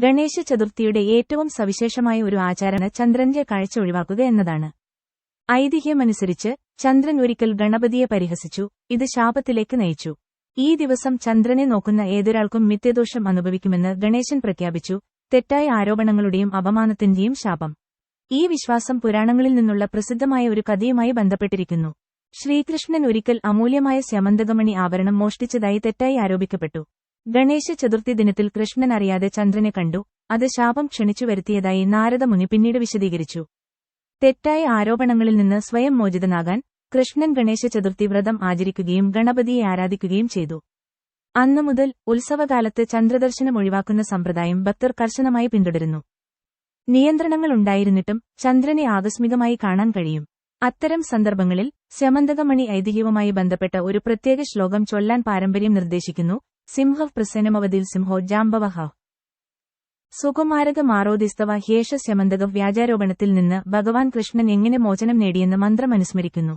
ഗണേശ ചതുർത്ഥിയുടെ ഏറ്റവും സവിശേഷമായ ഒരു ആചാരമാണ് ചന്ദ്രന്റെ കാഴ്ച ഒഴിവാക്കുക എന്നതാണ്. ഐതിഹ്യമനുസരിച്ച് ചന്ദ്രൻ ഒരിക്കൽ ഗണപതിയെ പരിഹസിച്ചു, ഇത് ശാപത്തിലേക്ക് നയിച്ചു. ഈ ദിവസം ചന്ദ്രനെ നോക്കുന്ന ഏതൊരാൾക്കും മിഥ്യദോഷം അനുഭവിക്കുമെന്ന് ഗണേശൻ പ്രഖ്യാപിച്ചു. തെറ്റായ ആരോപണങ്ങളുടെയും അപമാനത്തിന്റെയും ശാപം. ഈ വിശ്വാസം പുരാണങ്ങളിൽ നിന്നുള്ള പ്രസിദ്ധമായ ഒരു കഥയുമായി ബന്ധപ്പെട്ടിരിക്കുന്നു. ശ്രീകൃഷ്ണൻ ഒരിക്കൽ അമൂല്യമായ സ്യമന്തകമണി ആഭരണം മോഷ്ടിച്ചതായി തെറ്റായി ആരോപിക്കപ്പെട്ടു. ഗണേശ ചതുർത്ഥി ദിനത്തിൽ കൃഷ്ണൻ അറിയാതെ ചന്ദ്രനെ കണ്ടു, അത് ശാപം ക്ഷണിച്ചു വരുത്തിയതായി നാരദ മുനി പിന്നീട് വിശദീകരിച്ചു. തെറ്റായ ആരോപണങ്ങളിൽ നിന്ന് സ്വയം മോചിതനാകാൻ കൃഷ്ണൻ ഗണേശ ചതുർത്ഥി വ്രതം ആചരിക്കുകയും ഗണപതിയെ ആരാധിക്കുകയും ചെയ്തു. അന്നുമുതൽ ഉത്സവകാലത്ത് ചന്ദ്രദർശനം ഒഴിവാക്കുന്ന സമ്പ്രദായം ഭക്തർ കർശനമായി പിന്തുടരുന്നു. നിയന്ത്രണങ്ങളുണ്ടായിരുന്നിട്ടും ചന്ദ്രനെ ആകസ്മികമായി കാണാൻ കഴിയും. അത്തരം സന്ദർഭങ്ങളിൽ സ്യമന്തകമണി ഐതിഹ്യവുമായി ബന്ധപ്പെട്ട ഒരു പ്രത്യേക ശ്ലോകം ചൊല്ലാൻ പാരമ്പര്യം നിർദ്ദേശിക്കുന്നു. സിംഹഃ പ്രസന്നമവതിൽ സിംഹോ ജാംബവഃ സുകുമാരക മാറോദിസ്തവ ഹ്യേഷ സ്യമന്തക വ്യാജാരോപണത്തിൽ നിന്ന് ഭഗവാൻ കൃഷ്ണൻ എങ്ങനെ മോചനം നേടിയെന്ന് മന്ത്രം അനുസ്മരിക്കുന്നു.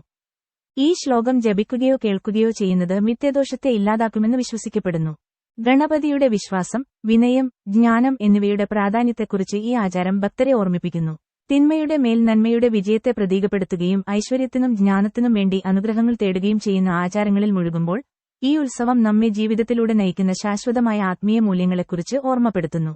ഈ ശ്ലോകം ജപിക്കുകയോ കേൾക്കുകയോ ചെയ്യുന്നത് മിഥ്യദോഷത്തെ ഇല്ലാതാക്കുമെന്ന് വിശ്വസിക്കപ്പെടുന്നു. ഗണപതിയുടെ വിശ്വാസം, വിനയം, ജ്ഞാനം എന്നിവയുടെ പ്രാധാന്യത്തെക്കുറിച്ച് ഈ ആചാരം ഭക്തരെ ഓർമ്മിപ്പിക്കുന്നു. തിന്മയുടെ മേൽ നന്മയുടെ വിജയത്തെ പ്രതീകപ്പെടുത്തുകയും ഐശ്വര്യത്തിനും ജ്ഞാനത്തിനും വേണ്ടി അനുഗ്രഹങ്ങൾ തേടുകയും ചെയ്യുന്ന ആചാരങ്ങളിൽ മുഴുകുമ്പോൾ ഈ ഉത്സവം നമ്മെ ജീവിതത്തിലൂടെ നയിക്കുന്ന ശാശ്വതമായ ആത്മീയ മൂല്യങ്ങളെക്കുറിച്ച് ഓർമ്മപ്പെടുത്തുന്നു.